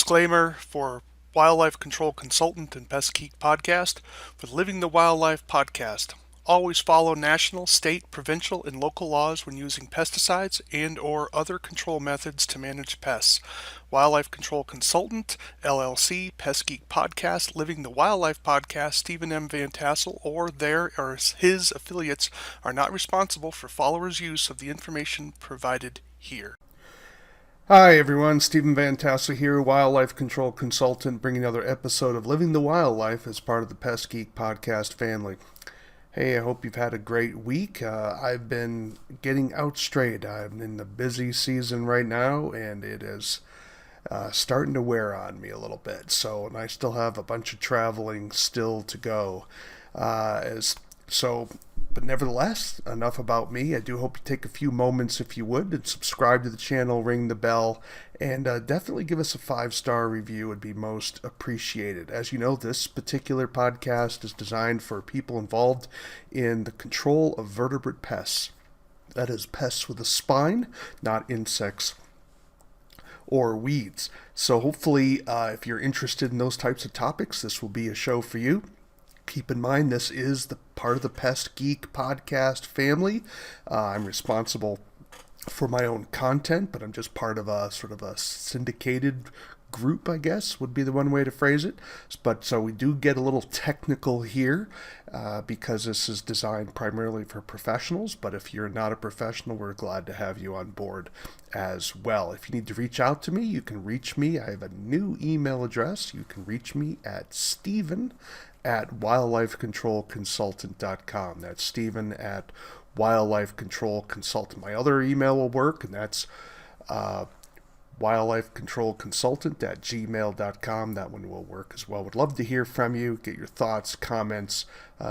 Disclaimer for wildlife control consultant and Pest Geek podcast for the Living the Wildlife podcast. Always follow national, state, provincial, and local laws when using pesticides and or other control methods to manage pests. Wildlife Control Consultant, LLC, Pest Geek Podcast, Living the Wildlife Podcast, Stephen M. Vantassel, or their or his affiliates are not responsible for followers' use of the information provided here. Hi everyone, Stephen Vantassel here, Wildlife Control Consultant, bringing another episode of Living the Wildlife as part of the Pest Geek Podcast family. Hey, I hope you've had a great week. I've been getting out straight. I'm in the busy season right now, and it is starting to wear on me a little bit. And I still have a bunch of traveling still to go. But nevertheless, enough about me. I do hope you take a few moments, if you would, and subscribe to the channel, ring the bell, and definitely give us a 5-star review. Would be most appreciated. As you know, this particular podcast is designed for people involved in the control of vertebrate pests. That is, pests with a spine, not insects or weeds. So hopefully, if you're interested in those types of topics, this will be a show for you. Keep in mind, this is the part of the Pest Geek podcast family. I'm responsible for my own content, but I'm just part of a sort of a syndicated group, I guess, would be the one way to phrase it. But so we do get a little technical here because this is designed primarily for professionals. But if you're not a professional, we're glad to have you on board as well. If you need to reach out to me, you can reach me. I have a new email address. You can reach me at Stephen@wildlifecontrolconsultant.com. That's Stephen at wildlifecontrolconsultant. My other email will work, and that's wildlifecontrolconsultant@gmail.com. That one will work as well. Would love to hear from you, get your thoughts, comments,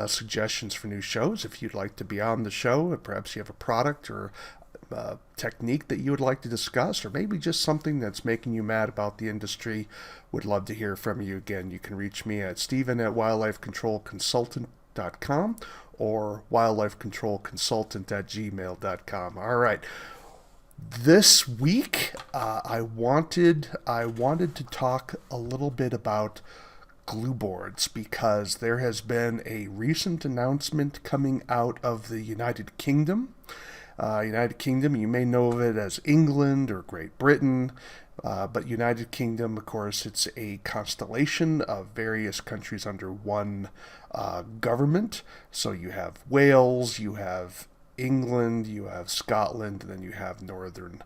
suggestions for new shows. If you'd like to be on the show, or perhaps you have a product or technique that you would like to discuss, or maybe just something that's making you mad about the industry, would love to hear from you. Again, you can reach me at Stephen@wildlifecontrolconsultant.com or wildlifecontrolconsultant@gmail.com. All right. This week, I wanted to talk a little bit about glue boards because there has been a recent announcement coming out of the United Kingdom. United Kingdom, you may know of it as England or Great Britain, but United Kingdom, of course, it's a constellation of various countries under one government. So you have Wales, you have England, you have Scotland, and then you have Northern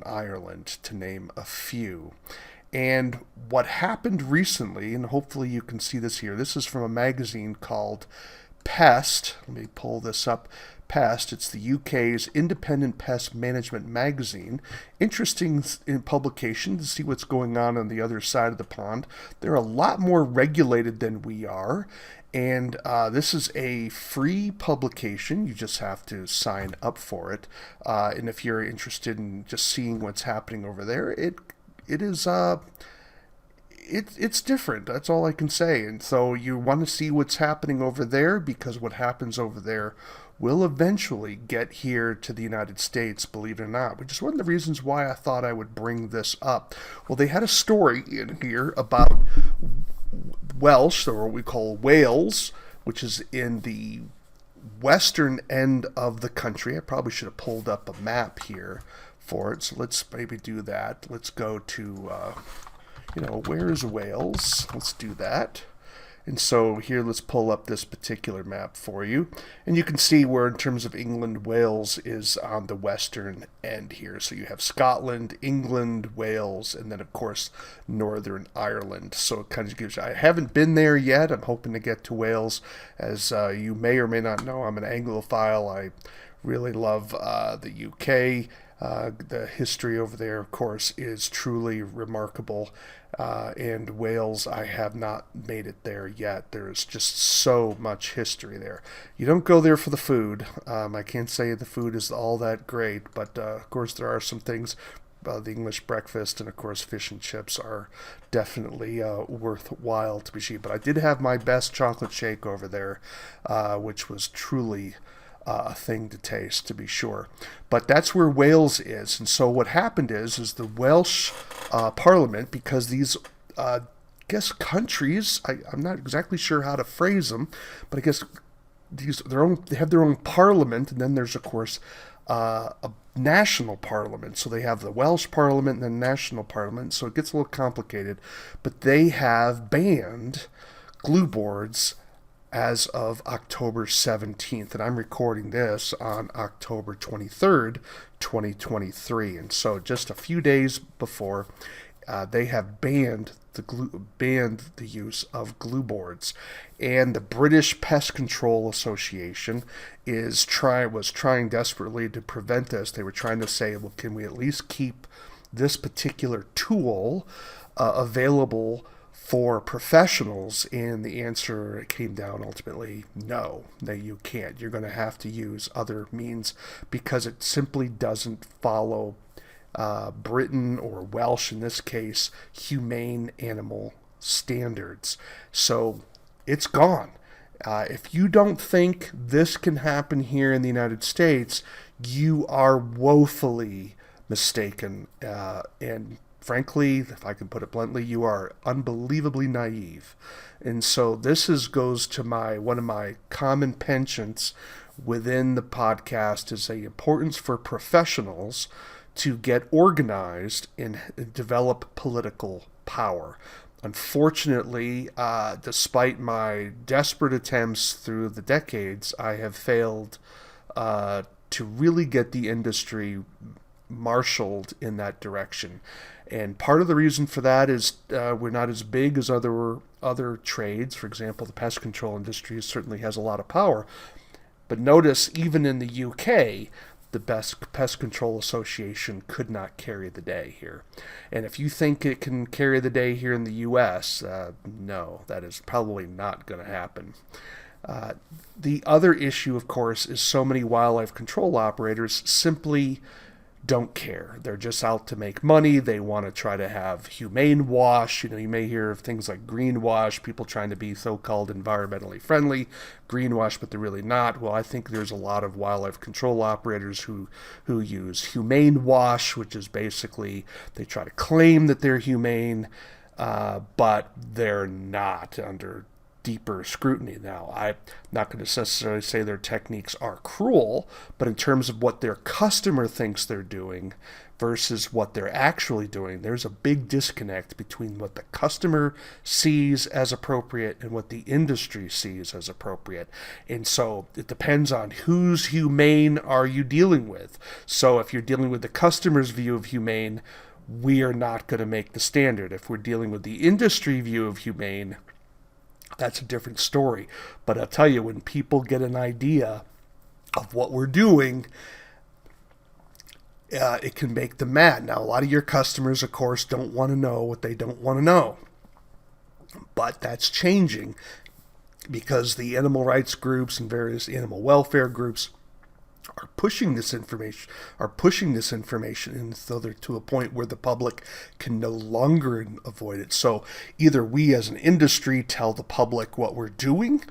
Ireland, to name a few. And what happened recently, and hopefully you can see this here, this is from a magazine called Pest. Let me pull this up. Pest, it's the UK's independent pest management magazine. Interesting in publication to see what's going on the other side of the pond. They're a lot more regulated than we are. And this is a free publication. You just have to sign up for it. And if you're interested in just seeing what's happening over there, it is it's different. That's all I can say. And so you want to see what's happening over there, because what happens over there will eventually get here to the United States, believe it or not, which is one of the reasons why I thought I would bring this up. Well, they had a story in here about Welsh, or what we call Wales, which is in the western end of the country. I probably should have pulled up a map here for it, so let's maybe do that. Let's go to, where is Wales? Let's do that. And so here, let's pull up this particular map for you. And you can see where, in terms of England, Wales is on the western end here. So you have Scotland, England, Wales, and then, of course, Northern Ireland. So it kind of gives you, I haven't been there yet. I'm hoping to get to Wales. As you may or may not know, I'm an Anglophile. I really love the UK. The history over there, of course, is truly remarkable. And Wales, I have not made it there yet. There's just so much history there. You don't go there for the food. I can't say the food is all that great, but of course there are some things. The English breakfast and, of course, fish and chips are definitely worthwhile to be cheap. But I did have my best chocolate shake over there, which was truly a thing to taste, to be sure. But that's where Wales is. And so what happened is the Welsh parliament, because these guess countries, I'm not exactly sure how to phrase them, but I guess they have their own parliament, and then there's of course a national parliament. So they have the Welsh parliament and then national parliament. So it gets a little complicated, but they have banned glue boards as of October 17th, and I'm recording this on October 23rd, 2023. And so just a few days before, they have banned the use of glue boards. And the British Pest Control Association was trying desperately to prevent this. They were trying to say, well, can we at least keep this particular tool available for professionals? And the answer came down ultimately, no, you can't. You're going to have to use other means because it simply doesn't follow Britain, or Welsh in this case, humane animal standards. So it's gone. If you don't think this can happen here in the United States, you are woefully mistaken. And frankly, if I can put it bluntly, you are unbelievably naive. And so this goes to one of my common penchants within the podcast is the importance for professionals to get organized and develop political power. Unfortunately, despite my desperate attempts through the decades, I have failed to really get the industry marshaled in that direction. And part of the reason for that is we're not as big as other trades. For example, the pest control industry certainly has a lot of power. But notice, even in the UK, the Pest Control Association could not carry the day here. And if you think it can carry the day here in the U.S., no, that is probably not going to happen. The other issue, of course, is so many wildlife control operators simply don't care. They're just out to make money. They want to try to have humane wash. You may hear of things like greenwash, people trying to be so-called environmentally friendly, greenwash, but they're really not. Well, I think there's a lot of wildlife control operators who use humane wash, which is basically they try to claim that they're humane, but they're not under deeper scrutiny. Now, I'm not going to necessarily say their techniques are cruel, but in terms of what their customer thinks they're doing versus what they're actually doing, there's a big disconnect between what the customer sees as appropriate and what the industry sees as appropriate. And so it depends on whose humane are you dealing with. So if you're dealing with the customer's view of humane, we are not going to make the standard. If we're dealing with the industry view of humane, that's a different story. But I'll tell you, when people get an idea of what we're doing, it can make them mad. Now, a lot of your customers, of course, don't want to know what they don't want to know. But that's changing because the animal rights groups and various animal welfare groups are pushing this information and so they're to a point where the public can no longer avoid it. So either we as an industry tell the public what we're doing,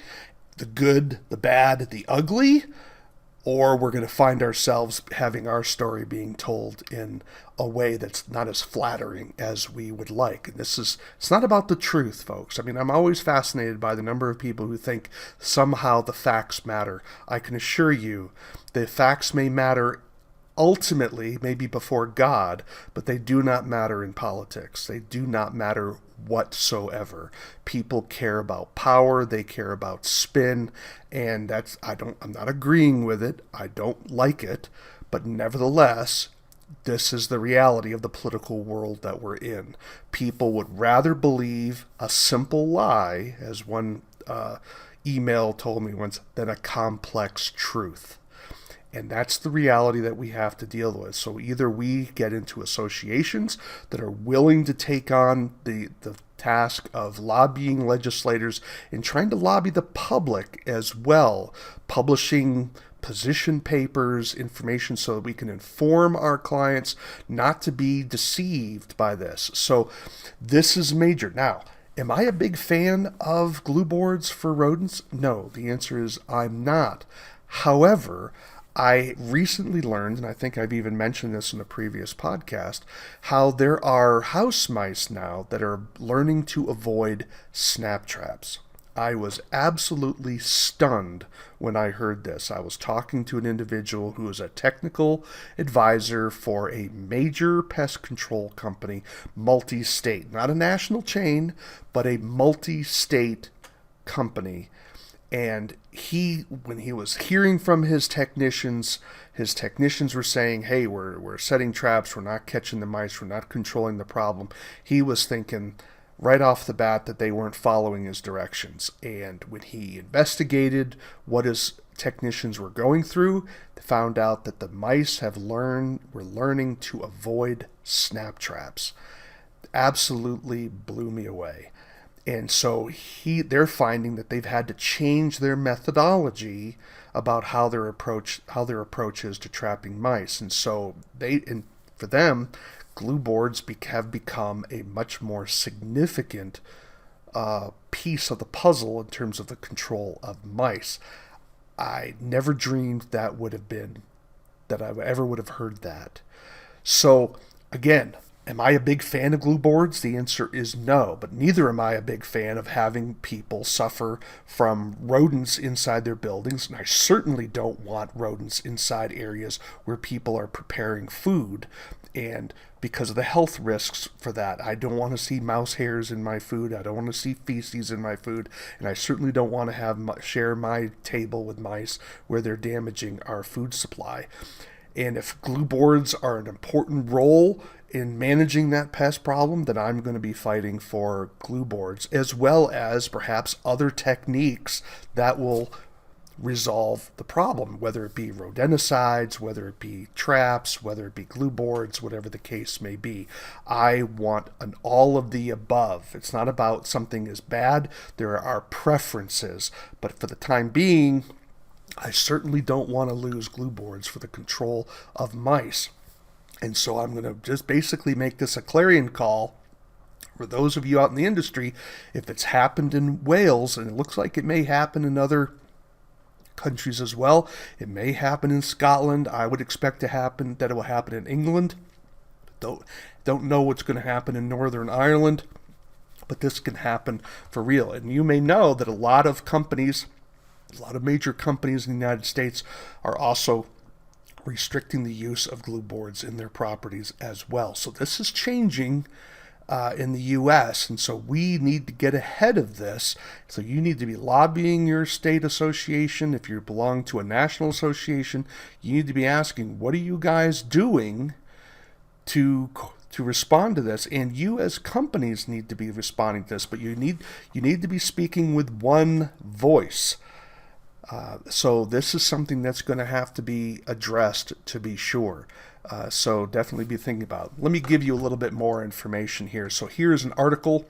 the good, the bad, the ugly, or we're going to find ourselves having our story being told in a way that's not as flattering as we would like. And it's not about the truth, folks. I mean, I'm always fascinated by the number of people who think somehow the facts matter. I can assure you the facts may matter ultimately, maybe before God, but they do not matter in politics. They do not matter whatsoever. People care about power, they care about spin, and I'm not agreeing with it. I don't like it, but nevertheless, this is the reality of the political world that we're in. People would rather believe a simple lie, as one email told me once, than a complex truth. And that's the reality that we have to deal with. So either we get into associations that are willing to take on the task of lobbying legislators and trying to lobby the public as well, publishing position papers, information so that we can inform our clients not to be deceived by this. So this is major. Now, am I a big fan of glue boards for rodents? No, the answer is I'm not. However, I recently learned, and I think I've even mentioned this in a previous podcast, how there are house mice now that are learning to avoid snap traps. I was absolutely stunned when I heard this. I was talking to an individual who is a technical advisor for a major pest control company, multi-state, not a national chain, but a multi-state company. And when he was hearing from his technicians were saying, hey, we're setting traps, we're not catching the mice, we're not controlling the problem. He was thinking right off the bat that they weren't following his directions. And when he investigated what his technicians were going through, they found out that the mice were learning to avoid snap traps. Absolutely blew me away. And so they're finding that they've had to change their methodology about how their approach is to trapping mice. And so for them, glue boards have become a much more significant piece of the puzzle in terms of the control of mice. I never dreamed that I ever would have heard that. So again, am I a big fan of glue boards? The answer is no, but neither am I a big fan of having people suffer from rodents inside their buildings, and I certainly don't want rodents inside areas where people are preparing food, and because of the health risks for that, I don't want to see mouse hairs in my food, I don't want to see feces in my food, and I certainly don't want to share my table with mice where they're damaging our food supply. And if glue boards are an important role in managing that pest problem, then I'm going to be fighting for glue boards, as well as perhaps other techniques that will resolve the problem, whether it be rodenticides, whether it be traps, whether it be glue boards, whatever the case may be. I want an all of the above. It's not about something is bad. There are preferences, but for the time being, I certainly don't want to lose glue boards for the control of mice. And so I'm going to just basically make this a clarion call for those of you out in the industry. If it's happened in Wales, and it looks like it may happen in other countries as well, it may happen in Scotland. I would expect that it will happen in England. Don't know what's going to happen in Northern Ireland, but this can happen for real. And you may know that a lot of major companies in the United States are also restricting the use of glue boards in their properties as well. So this is changing in the U.S., and so we need to get ahead of this. So you need to be lobbying your state association. If you belong to a national association, you need to be asking, what are you guys doing to respond to this? And you as companies need to be responding to this, but you need to be speaking with one voice. So this is something that's going to have to be addressed, to be sure. So definitely be thinking about it. Let me give you a little bit more information here. So here's an article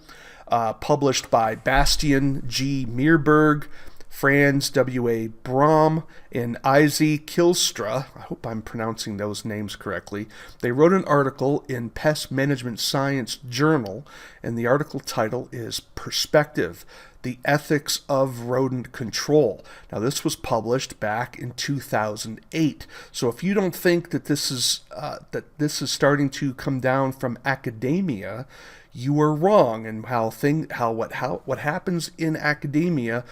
published by Bastian G. Meerberg, Franz W.A. Brom, and Izzy Kilstra. I hope I'm pronouncing those names correctly. They wrote an article in Pest Management Science Journal, and the article title is Perspective: The Ethics of Rodent Control. Now, this was published back in 2008. So if you don't think that this is starting to come down from academia, you are wrong. And what happens in academia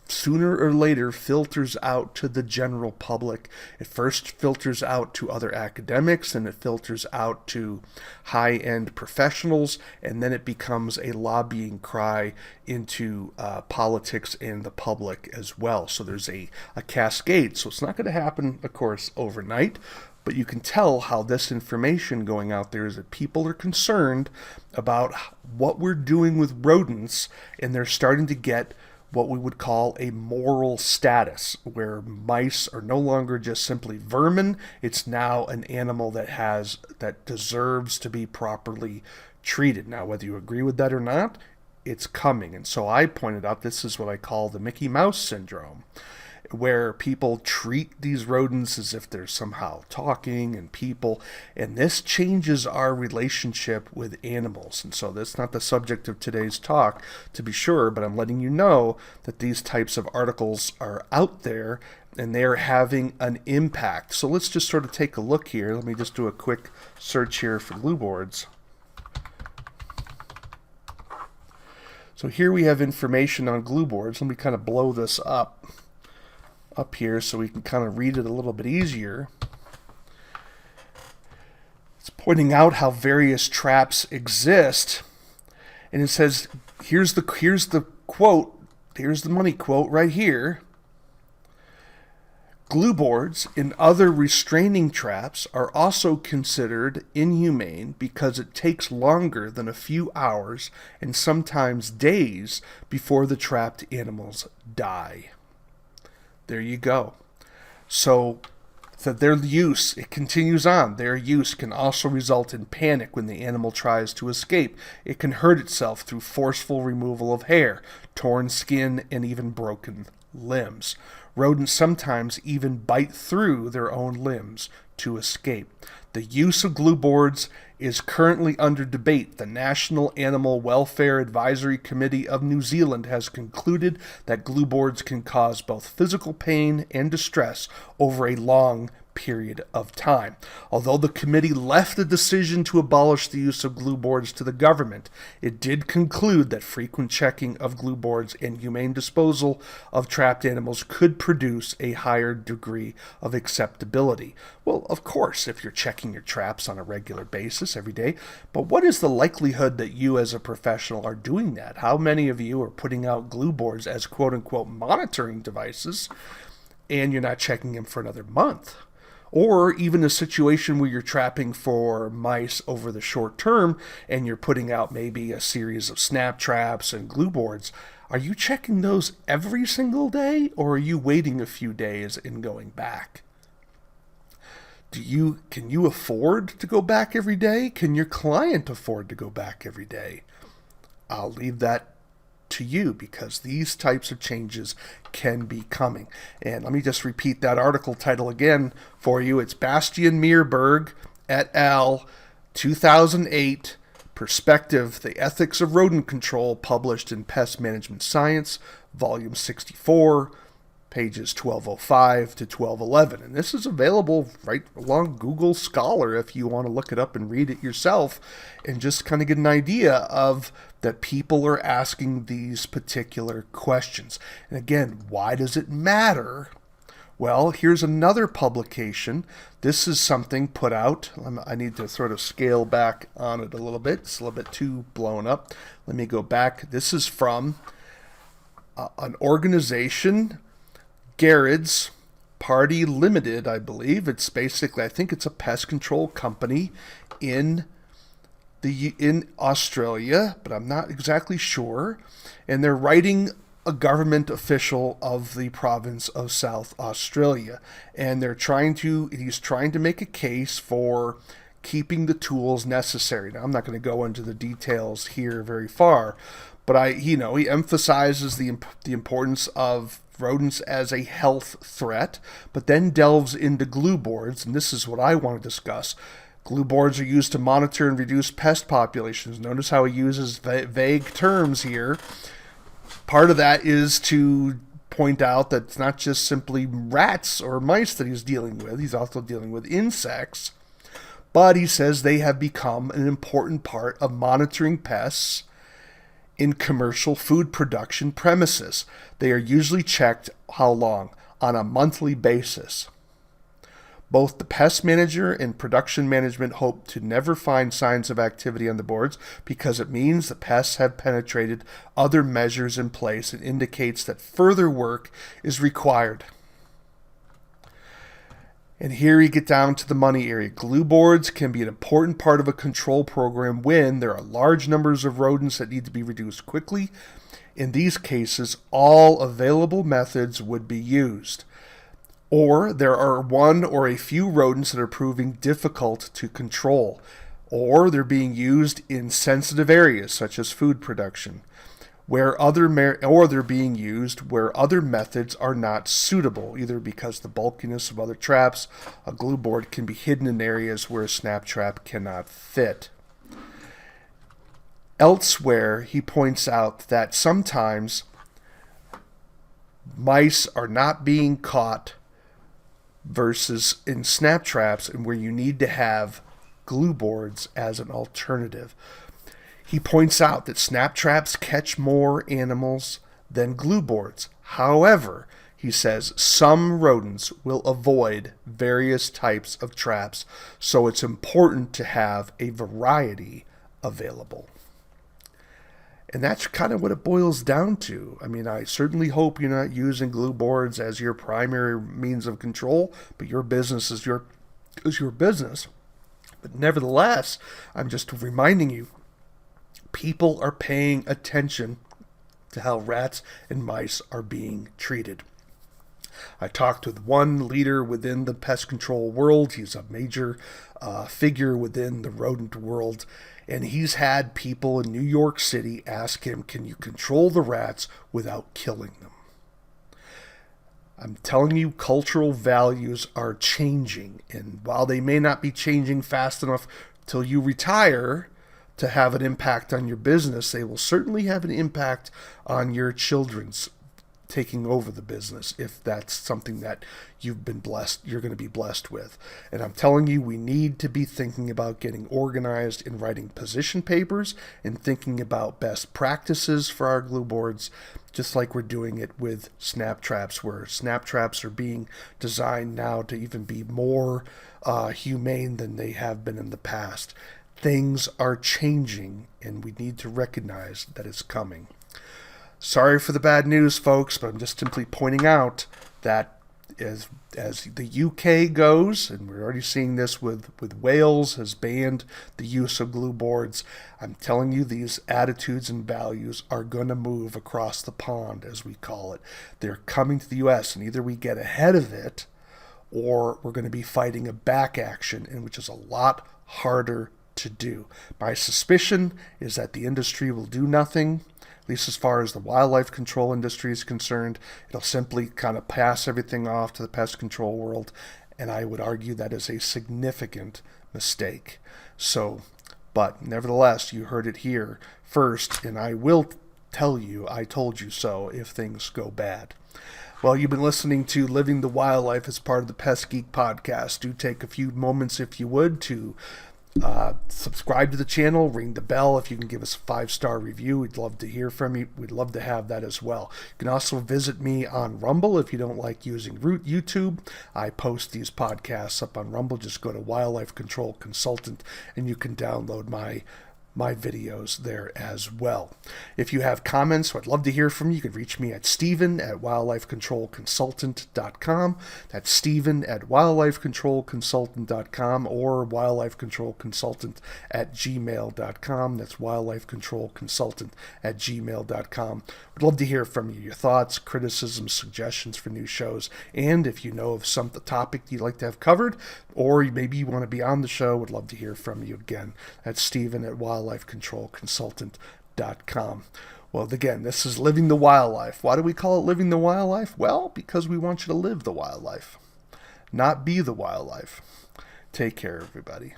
sooner or later filters out to the general public. It first filters out to other academics, and it filters out to high-end professionals, and then it becomes a lobbying cry into politics and the public as well. So there's a cascade. So it's not going to happen, of course, overnight, but you can tell how this information going out there is that people are concerned about what we're doing with rodents, and they're starting to get what we would call a moral status, where mice are no longer just simply vermin. It's now an animal that deserves to be properly treated. Now, whether you agree with that or not, it's coming. And so I pointed out this is what I call the Mickey Mouse syndrome, where people treat these rodents as if they're somehow talking and people, and this changes our relationship with animals. And so that's not the subject of today's talk, to be sure, but I'm letting you know that these types of articles are out there, and they're having an impact. So let's just sort of take a look here. Let me just do a quick search here for glue boards. So here we have information on glue boards. Let me kind of blow this up here so we can kind of read it a little bit easier. It's pointing out how various traps exist, and it says here's the quote, here's the money quote right here. Glue boards and other restraining traps are also considered inhumane because it takes longer than a few hours and sometimes days before the trapped animals die. There you go. So that their use, it continues on, their use can also result in panic when the animal tries to escape. It can hurt itself through forceful removal of hair, torn skin, and even broken limbs. Rodents sometimes even bite through their own limbs to escape. The use of glue boards is currently under debate. The National Animal Welfare Advisory Committee of New Zealand has concluded that glue boards can cause both physical pain and distress over a long period of time. Although the committee left the decision to abolish the use of glue boards to the government, it did conclude that frequent checking of glue boards and humane disposal of trapped animals could produce a higher degree of acceptability. Well, of course, if you're checking your traps on a regular basis every day, but what is the likelihood that you as a professional are doing that? How many of you are putting out glue boards as quote-unquote monitoring devices and you're not checking them for another month? Or even a situation where you're trapping for mice over the short term and you're putting out maybe a series of snap traps and glue boards. Are you checking those every single day, or are you waiting a few days and going back? Can you afford to go back every day? Can your client afford to go back every day? I'll leave that to you, because these types of changes can be coming. And let me just repeat that article title again for you. It's Bastian Meerberg et al. 2008, Perspective, The Ethics of Rodent Control, published in Pest Management Science, volume 64, pages 1205 to 1211. And this is available right along Google Scholar if you want to look it up and read it yourself and just kind of get an idea of that people are asking these particular questions. And again, why does it matter? Well, here's another publication. This is something put out. I need to sort of scale back on it a little bit. It's a little bit too blown up. Let me go back. This is from an organization, Garrett's Party Limited, I believe. It's basically, I think it's a pest control company in Australia, but I'm not exactly sure. And they're writing a government official of the province of South Australia, and he's trying to make a case for keeping the tools necessary. Now, I'm not going to go into the details here very far, but he emphasizes the importance of rodents as a health threat, but then delves into glue boards, and this is what I want to discuss. Glue boards are used to monitor and reduce pest populations. Notice how he uses vague terms here. Part of that is to point out that it's not just simply rats or mice that he's dealing with. He's also dealing with insects. But he says they have become an important part of monitoring pests in commercial food production premises. They are usually checked, how long? On a monthly basis. Both the pest manager and production management hope to never find signs of activity on the boards because it means the pests have penetrated other measures in place and indicates that further work is required. And here you get down to the money area. Glue boards can be an important part of a control program when there are large numbers of rodents that need to be reduced quickly. In these cases, all available methods would be used. Or there are one or a few rodents that are proving difficult to control, or they're being used in sensitive areas such as food production, or they're being used where other methods are not suitable, either because the bulkiness of other traps. A glue board can be hidden in areas where a snap trap cannot fit. Elsewhere, he points out that sometimes mice are not being caught versus in snap traps, and where you need to have glue boards as an alternative. He points out that snap traps catch more animals than glue boards. However, he says some rodents will avoid various types of traps, so it's important to have a variety available. And that's kind of what it boils down to. I mean, I certainly hope you're not using glue boards as your primary means of control, but your business is your business. But nevertheless, I'm just reminding you, people are paying attention to how rats and mice are being treated. I talked with one leader within the pest control world. He's a major figure within the rodent world. And he's had people in New York City ask him, can you control the rats without killing them? I'm telling you, cultural values are changing. And while they may not be changing fast enough till you retire to have an impact on your business, they will certainly have an impact on your children's taking over the business, if that's something that you're going to be blessed with. And I'm telling you, we need to be thinking about getting organized and writing position papers and thinking about best practices for our glue boards, just like we're doing it with snap traps, where snap traps are being designed now to even be more humane than they have been in the past. Things are changing, and we need to recognize that it's coming. Sorry for the bad news, folks, but I'm just simply pointing out that as the UK goes, and we're already seeing this with Wales has banned the use of glue boards, I'm telling you, these attitudes and values are going to move across the pond, as we call it. They're coming to the US, and either we get ahead of it, or we're going to be fighting a back action, and which is a lot harder to do. My suspicion is that the industry will do nothing, at least as far as the wildlife control industry is concerned. It'll simply kind of pass everything off to the pest control world, and I would argue that is a significant mistake. So, but nevertheless, you heard it here first, and I will tell you, I told you so if things go bad. Well, you've been listening to Living the Wildlife as part of the Pest Geek podcast. Do take a few moments, if you would, to subscribe to the channel, ring the bell. If you can give us a 5-star review, we'd love to hear from you. We'd love to have that as well. You can also visit me on Rumble if you don't like using YouTube. I post these podcasts up on Rumble. Just go to Wildlife Control Consultant and you can download my videos there as well. If you have comments, I'd love to hear from you. You can reach me at Stephen@wildlifecontrolconsultant.com. That's Stephen@wildlifecontrolconsultant.com or wildlifecontrolconsultant@gmail.com. That's wildlifecontrolconsultant@gmail.com. I'd love to hear from you, your thoughts, criticisms, suggestions for new shows, and if you know of some topic you'd like to have covered, or maybe you want to be on the show, would love to hear from you again. That's Stephen@wildlifecontrolconsultant.com. Well, again, this is Living the Wildlife. Why do we call it Living the Wildlife? Well, because we want you to live the wildlife, not be the wildlife. Take care, everybody.